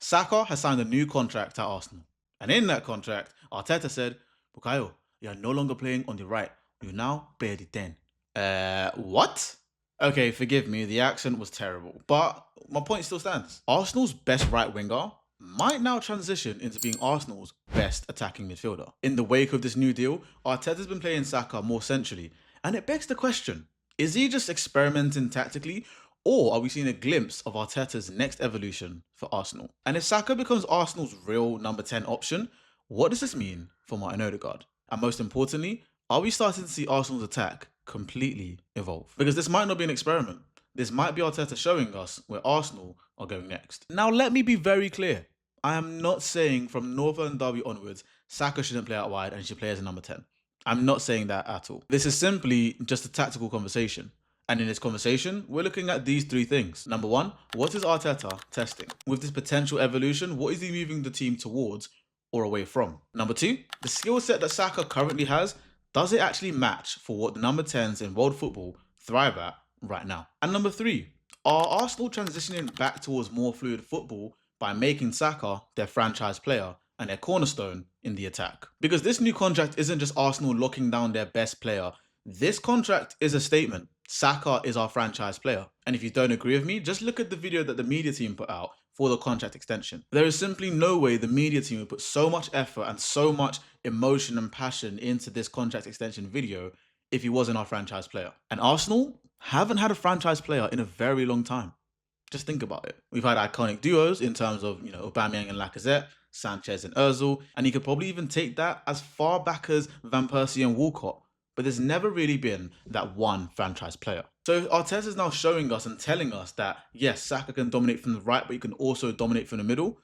Saka has signed a new contract at Arsenal. And in that contract, Arteta said, Bukayo, you are no longer playing on the right. You now play the 10. What? Okay, forgive me, the accent was terrible. But my point still stands. Arsenal's best right winger might now transition into being Arsenal's best attacking midfielder. In the wake of this new deal, Arteta's been playing Saka more centrally. And it begs the question, is he just experimenting tactically? Or are we seeing a glimpse of Arteta's next evolution for Arsenal? And if Saka becomes Arsenal's real number 10 option, what does this mean for Martin Ødegaard? And most importantly, are we starting to see Arsenal's attack completely evolve? Because this might not be an experiment. This might be Arteta showing us where Arsenal are going next. Now let me be very clear. I am not saying from Northern Derby onwards, Saka shouldn't play out wide and he should play as a number 10. I'm not saying that at all. This is simply just a tactical conversation. And in this conversation, we're looking at these three things. Number one, what is Arteta testing? With this potential evolution, what is he moving the team towards or away from? Number two, the skill set that Saka currently has, does it actually match for what the number 10s in world football thrive at right now? And number three, are Arsenal transitioning back towards more fluid football by making Saka their franchise player and their cornerstone in the attack? Because this new contract isn't just Arsenal locking down their best player. This contract is a statement. Saka is our franchise player. And if you don't agree with me, just look at the video that the media team put out for the contract extension. There is simply no way the media team would put so much effort and so much emotion and passion into this contract extension video if he wasn't our franchise player. And Arsenal haven't had a franchise player in a very long time. Just think about it. We've had iconic duos in terms of, Aubameyang and Lacazette, Sanchez and Ozil, and you could probably even take that as far back as Van Persie and Walcott. But there's never really been that one franchise player. So Arteta is now showing us and telling us that, yes, Saka can dominate from the right, but he can also dominate from the middle.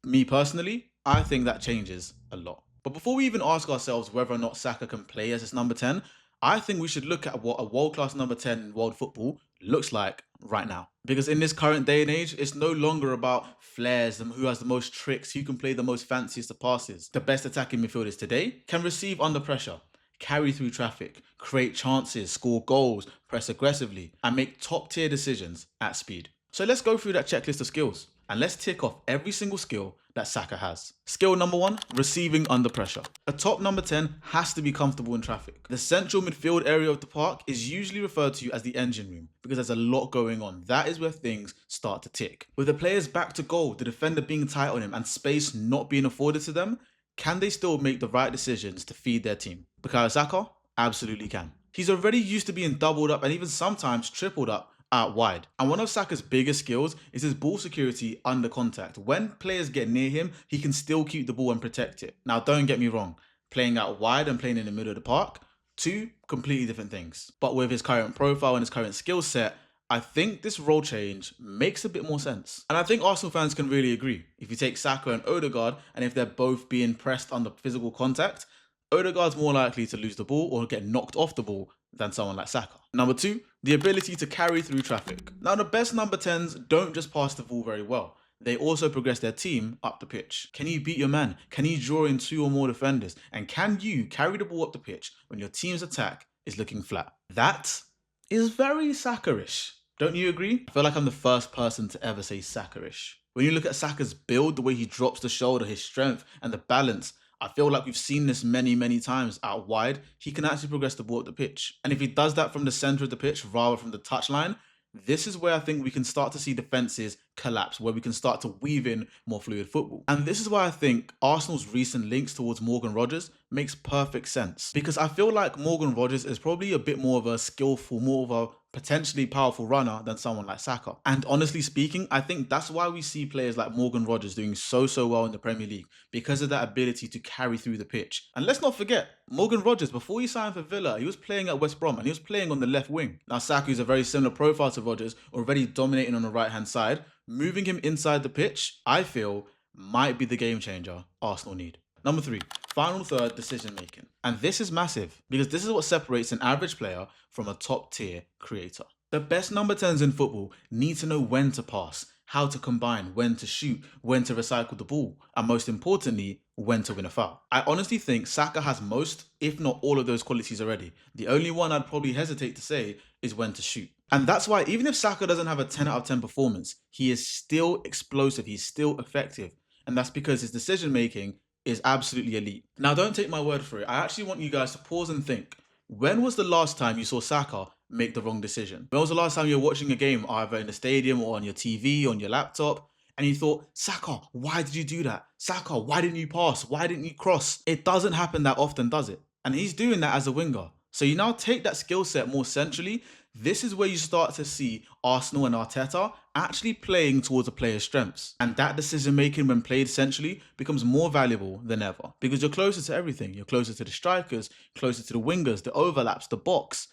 Me personally, I think that changes a lot. But before we even ask ourselves whether or not Saka can play as his number 10, I think we should look at what a world-class number 10 in world football looks like right now. Because in this current day and age, it's no longer about flares and who has the most tricks, who can play the most fanciest of passes. The best attacking midfielders today can receive under pressure, carry through traffic, create chances, score goals, press aggressively, and make top-tier decisions at speed. So let's go through that checklist of skills, and let's tick off every single skill that Saka has. Skill number one, receiving under pressure. A top number 10 has to be comfortable in traffic. The central midfield area of the park is usually referred to as the engine room because there's a lot going on. That is where things start to tick. With the players back to goal, the defender being tight on him, and space not being afforded to them, can they still make the right decisions to feed their team? Bukayo Saka absolutely can. He's already used to being doubled up and even sometimes tripled up out wide. And one of Saka's biggest skills is his ball security under contact. When players get near him, he can still keep the ball and protect it. Now, don't get me wrong, playing out wide and playing in the middle of the park, two completely different things. But with his current profile and his current skill set, I think this role change makes a bit more sense. And I think Arsenal fans can really agree. If you take Saka and Ødegaard, and if they're both being pressed under physical contact, Ødegaard's more likely to lose the ball or get knocked off the ball than someone like Saka. Number two, the ability to carry through traffic. Now, the best number 10s don't just pass the ball very well. They also progress their team up the pitch. Can you beat your man? Can you draw in two or more defenders? And can you carry the ball up the pitch when your team's attack is looking flat? That is very Saka-ish. Don't you agree? I feel like I'm the first person to ever say Saka-ish. When you look at Saka's build, the way he drops the shoulder, his strength and the balance, I feel like we've seen this many times out wide. He can actually progress the ball up the pitch. And if he does that from the center of the pitch rather from the touchline, this is where I think we can start to see defenses collapse, where we can start to weave in more fluid football. And this is why I think Arsenal's recent links towards Morgan Rogers makes perfect sense. Because I feel like Morgan Rogers is probably a bit more of a skillful, more of a potentially powerful runner than someone like Saka. And honestly speaking, I think that's why we see players like Morgan Rogers doing so well in the Premier League, because of that ability to carry through the pitch. And let's not forget, Morgan Rogers, before he signed for Villa, he was playing at West Brom and he was playing on the left wing. Now Saka is a very similar profile to Rogers, already dominating on the right-hand side. Moving him inside the pitch, I feel, might be the game changer Arsenal need. Number three, final third, decision making. And this is massive because this is what separates an average player from a top tier creator. The best number 10s in football need to know when to pass, how to combine, when to shoot, when to recycle the ball, and most importantly, when to win a foul. I honestly think Saka has most, if not all of those qualities already. The only one I'd probably hesitate to say is when to shoot. And that's why even if Saka doesn't have a 10 out of 10 performance, he is still explosive, he's still effective. And that's because his decision making is absolutely elite. Now, don't take my word for it. I actually want you guys to pause and think. When was the last time you saw Saka make the wrong decision? When was the last time you were watching a game, either in the stadium or on your TV, on your laptop, and you thought, Saka, why did you do that? Saka, why didn't you pass? Why didn't you cross? It doesn't happen that often, does it? And he's doing that as a winger. So you now take that skill set more centrally. This is where you start to see Arsenal and Arteta actually playing towards a player's strengths. And that decision making when played centrally becomes more valuable than ever because you're closer to everything. You're closer to the strikers, closer to the wingers, the overlaps, the box.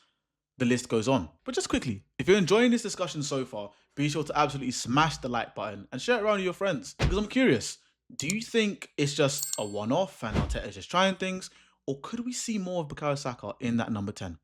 The list goes on. But just quickly, if you're enjoying this discussion so far, be sure to absolutely smash the like button and share it around with your friends. Because I'm curious, do you think it's just a one-off and Arteta is just trying things? Or could we see more of Bukayo Saka in that number 10?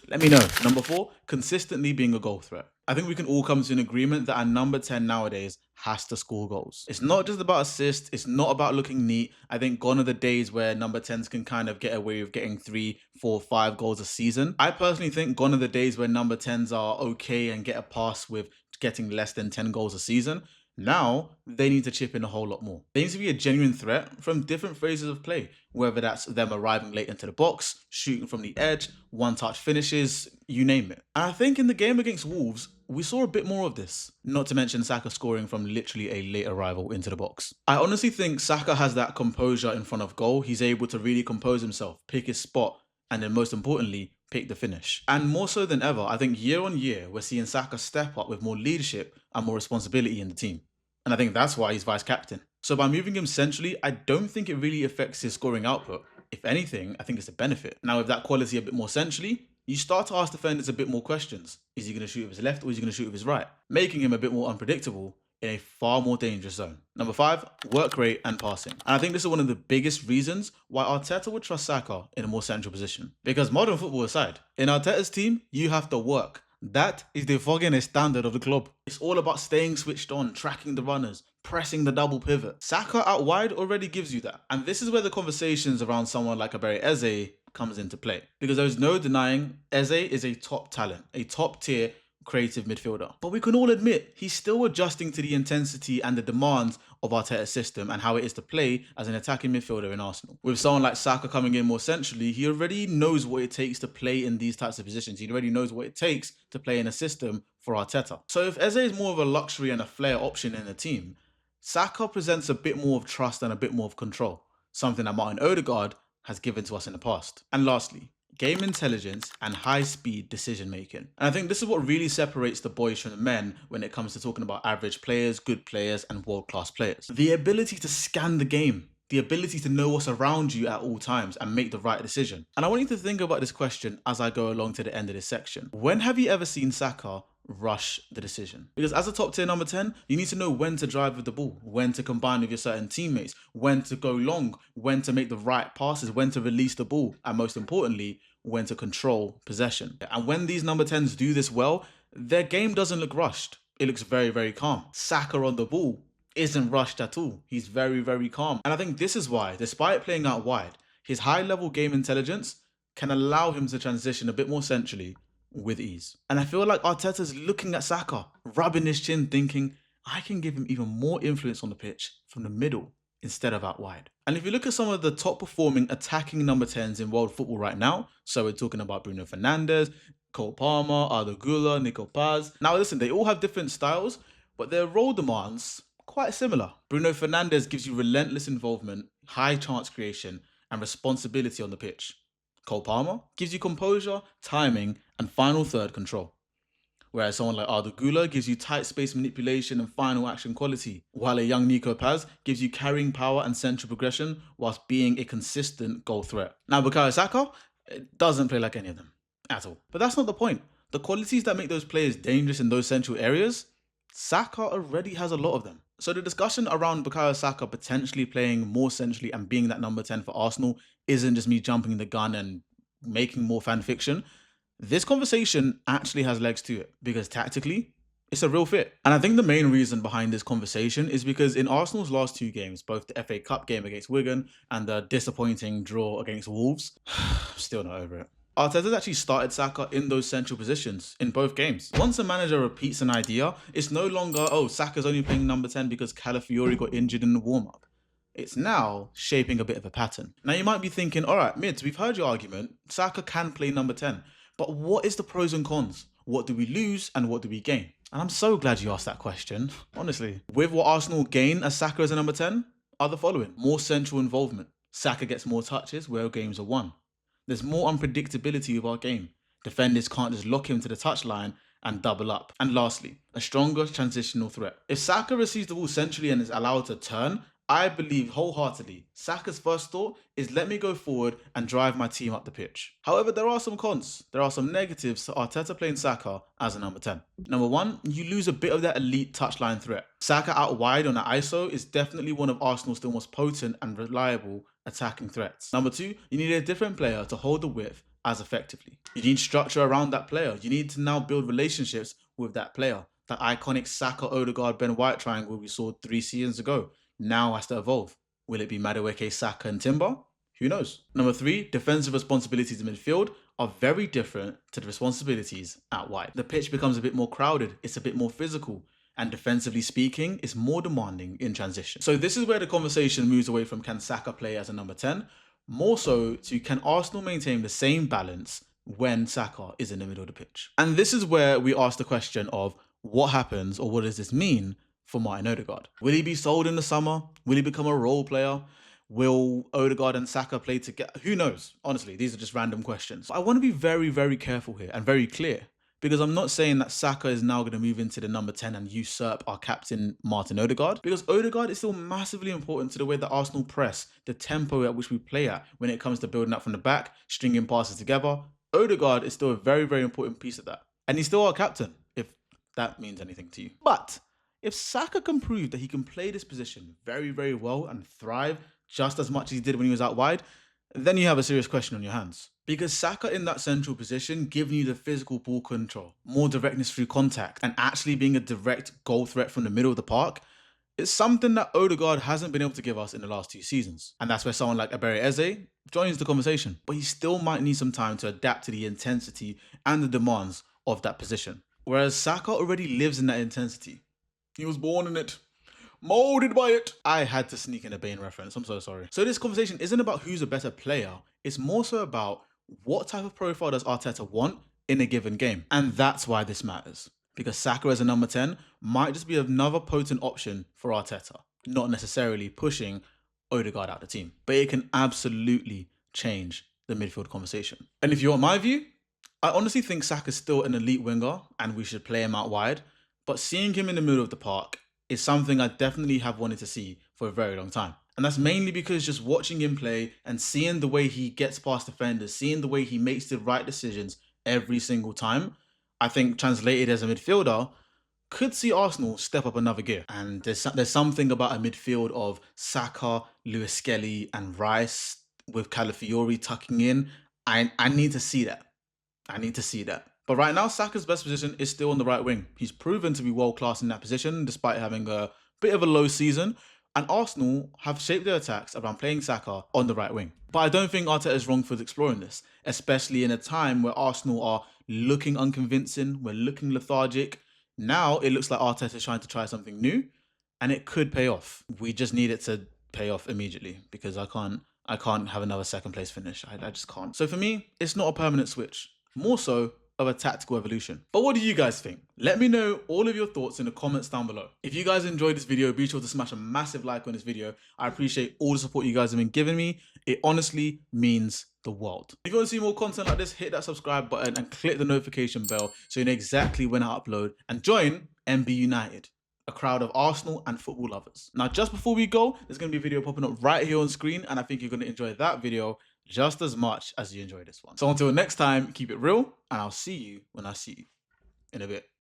Let me know. Number 4, consistently being a goal threat. I think we can all come to an agreement that our number 10 nowadays has to score goals. It's not just about assists. It's not about looking neat. I think gone are the days where number 10s can kind of get away with getting 3, 4, 5 goals a season. I personally think gone are the days where number 10s are okay and get a pass with getting less than 10 goals a season. Now, they need to chip in a whole lot more. They need to be a genuine threat from different phases of play, whether that's them arriving late into the box, shooting from the edge, one-touch finishes, you name it. And I think in the game against Wolves, we saw a bit more of this. Not to mention Saka scoring from literally a late arrival into the box. I honestly think Saka has that composure in front of goal. He's able to really compose himself, pick his spot, and then most importantly, pick the finish. And more so than ever, I think year on year, we're seeing Saka step up with more leadership and more responsibility in the team. And I think that's why he's vice captain. So by moving him centrally, I don't think it really affects his scoring output. If anything, I think it's a benefit. Now with that quality a bit more centrally, you start to ask defenders a bit more questions. Is he going to shoot with his left or is he going to shoot with his right? Making him a bit more unpredictable in a far more dangerous zone. Number 5, work rate and passing. And I think this is one of the biggest reasons why Arteta would trust Saka in a more central position. Because modern football aside, in Arteta's team, you have to work. That is the fucking standard of the club. It's all about staying switched on, tracking the runners, pressing the double pivot. Saka out wide already gives you that. And this is where the conversations around someone like Eberechi Eze comes into play. Because there's no denying Eze is a top talent, a top tier creative midfielder. But we can all admit he's still adjusting to the intensity and the demands of Arteta's system and how it is to play as an attacking midfielder in Arsenal. With someone like Saka coming in more centrally, he already knows what it takes to play in these types of positions. He already knows what it takes to play in a system for Arteta. So if Eze is more of a luxury and a flair option in the team, Saka presents a bit more of trust and a bit more of control, something that Martin Ødegaard has given to us in the past. And lastly, game intelligence and high-speed decision-making. And I think this is what really separates the boys from the men when it comes to talking about average players, good players, and world-class players. The ability to scan the game, the ability to know what's around you at all times and make the right decision. And I want you to think about this question as I go along to the end of this section. When have you ever seen Saka rush the decision? Because as a top tier number 10, you need to know when to drive with the ball, when to combine with your certain teammates, when to go long, when to make the right passes, when to release the ball, and most importantly, when to control possession. And when these number 10s do this well, their game doesn't look rushed. It looks very, very calm. Saka on the ball isn't rushed at all. He's very, very calm. And I think this is why, despite playing out wide, his high-level game intelligence can allow him to transition a bit more centrally with ease. And I feel like Arteta's looking at Saka, rubbing his chin, thinking, I can give him even more influence on the pitch from the middle instead of out wide. And if you look at some of the top performing attacking number 10s in world football right now, so we're talking about Bruno Fernandes, Cole Palmer, Ødegaard, Nico Paz. Now listen, they all have different styles, but their role demands quite similar. Bruno Fernandes gives you relentless involvement, high chance creation, and responsibility on the pitch. Cole Palmer gives you composure, timing, and final third control. Whereas someone like Ødegaard gives you tight space manipulation and final action quality, while a young Nico Paz gives you carrying power and central progression whilst being a consistent goal threat. Now Bukayo Saka doesn't play like any of them at all. But that's not the point. The qualities that make those players dangerous in those central areas, Saka already has a lot of them. So the discussion around Bukayo Saka potentially playing more centrally and being that number 10 for Arsenal isn't just me jumping the gun and making more fan fiction. This conversation actually has legs to it because tactically, it's a real fit. And I think the main reason behind this conversation is because in Arsenal's last 2 games, both the FA Cup game against Wigan and the disappointing draw against Wolves, still not over it. Arteta's actually started Saka in those central positions in both games. Once a manager repeats an idea, it's no longer, oh, Saka's only playing number 10 because Calafiori got injured in the warm-up. It's now shaping a bit of a pattern. Now you might be thinking, all right, Mids, we've heard your argument. Saka can play number 10. But what is the pros and cons? What do we lose and what do we gain? And I'm so glad you asked that question, honestly. With what Arsenal gain as Saka as a number 10 are the following. More central involvement. Saka gets more touches where games are won. There's more unpredictability with our game. Defenders can't just lock him to the touchline and double up. And lastly, a stronger transitional threat. If Saka receives the ball centrally and is allowed to turn, I believe wholeheartedly Saka's first thought is let me go forward and drive my team up the pitch. However, there are some cons. There are some negatives to Arteta playing Saka as a number 10. Number one, you lose a bit of that elite touchline threat. Saka out wide on the ISO is definitely one of Arsenal's still most potent and reliable attacking threats. Number two, you need a different player to hold the width as effectively. You need structure around that player. You need to now build relationships with that player. That iconic Saka, Ødegaard, Ben White triangle we saw 3 seasons ago now has to evolve. Will it be Madueke, Saka and Timber? Who knows? Number three, defensive responsibilities in midfield are very different to the responsibilities out wide. The pitch becomes a bit more crowded, it's a bit more physical, and defensively speaking, is more demanding in transition. So this is where the conversation moves away from can Saka play as a number 10, more so to can Arsenal maintain the same balance when Saka is in the middle of the pitch? And this is where we ask the question of what happens or what does this mean for Martin Ødegaard? Will he be sold in the summer? Will he become a role player? Will Ødegaard and Saka play together? Who knows? Honestly, these are just random questions. But I want to be very, very careful here and very clear, because I'm not saying that Saka is now going to move into the number 10 and usurp our captain Martin Ødegaard, because Ødegaard is still massively important to the way that Arsenal press, the tempo at which we play at when it comes to building up from the back, stringing passes together. Ødegaard is still a very, very important piece of that. And he's still our captain, if that means anything to you. But if Saka can prove that he can play this position very, very well and thrive just as much as he did when he was out wide, then you have a serious question on your hands. Because Saka in that central position, giving you the physical ball control, more directness through contact, and actually being a direct goal threat from the middle of the park, is something that Ødegaard hasn't been able to give us in the last 2 seasons. And that's where someone like Eberechi Eze joins the conversation. But he still might need some time to adapt to the intensity and the demands of that position. Whereas Saka already lives in that intensity. He was born in it, molded by it. I had to sneak in a Bane reference, I'm so sorry. So this conversation isn't about who's a better player, it's more so about what type of profile does Arteta want in a given game. And that's why this matters. Because Saka as a number 10 might just be another potent option for Arteta, not necessarily pushing Ødegaard out of the team. But it can absolutely change the midfield conversation. And if you want my view, I honestly think Saka's still an elite winger and we should play him out wide. But seeing him in the middle of the park is something I definitely have wanted to see for a very long time. And that's mainly because just watching him play and seeing the way he gets past defenders, seeing the way he makes the right decisions every single time, I think translated as a midfielder, could see Arsenal step up another gear. And there's something about a midfield of Saka, Lewis Skelly and Rice with Calafiori tucking in. I need to see that. I need to see that. But right now, Saka's best position is still on the right wing. He's proven to be world-class in that position, despite having a bit of a low season. And Arsenal have shaped their attacks around playing Saka on the right wing. But I don't think Arteta is wrong for exploring this, especially in a time where Arsenal are looking unconvincing, we're looking lethargic. Now it looks like Arteta is trying to try something new, and it could pay off. We just need it to pay off immediately, because I can't have another second place finish. I just can't. So for me, it's not a permanent switch. More so of a tactical evolution. But what do you guys think? Let me know all of your thoughts in the comments down below. If you guys enjoyed this video, be sure to smash a massive like on this video. I appreciate all the support you guys have been giving me. It honestly means the world. If you want to see more content like this, hit that subscribe button and click the notification bell so you know exactly when I upload, and join MB United, a crowd of Arsenal and football lovers. Now, just before we go, there's going to be a video popping up right here on screen, and I think you're going to enjoy that video just as much as you enjoy this one. So until next time, keep it real, and I'll see you when I see you in a bit.